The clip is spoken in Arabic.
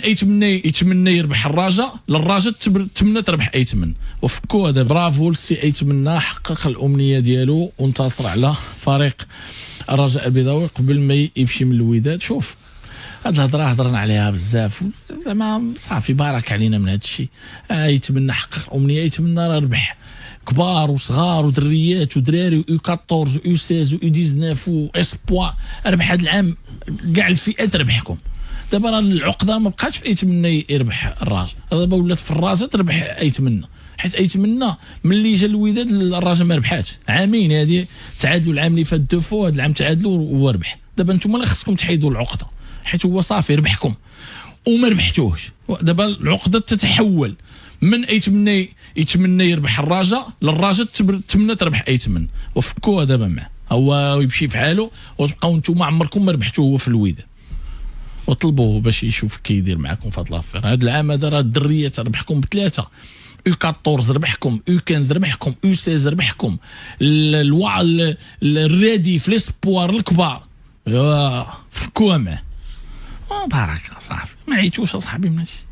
يتمنى يربح الرجاء، للرجاء تمنى تربح ايتمن، وفكوا هذا. برافو للسي ايتمنى، حقق الامنيه ديالو وانتصر على فريق الرجاء البيضاوي قبل ما يمشي من الوداد. شوف هاد الهضره هضرنا عليها بزاف، زعما صافي بارك علينا من هاد الشيء. يتمنى حقق الامنيه، يتمنى ربح كبار وصغار ودريات ودراري و 14 و 16 و 19 و اسبوا. ربح هذا العام كاع الفئات ربحكم. دابا راه العقده ما بقاتش في ايتمنى يربح الراجل، دابا ولات في الرجاء تربح ايتمنى، حيت ايتمنى ملي جا الوداد الرجاء ما ربحاتش. عامين هذه تعادلوا، العام اللي فات دو فو، هذا العام تعادلوا وهو ربح. دابا نتوما اللي خصكم تحيدوا العقده، حيت هو صافي ربحكم وما ربحتوش. دابا العقده تتحول من يتمنى يربح الرجاء، للرجاء تمنى تربح ايتمن، وفكوها دابا معاه هو يمشي في حاله، وتبقاو نتوما عمركم ما ربحتوه هو في الوداد، وطلبوه باش يشوف كيدير معكم في هذا لافير. هذا العام هذا راه الدريات ربحكم بثلاثه، U 14 ربحكم، U 15 ربحكم، U 16 ربحكم، الرادي في ليسبوار الكبار فكوها معاه. بارك صافي، ما عيتوش اصاحبي من هادشي.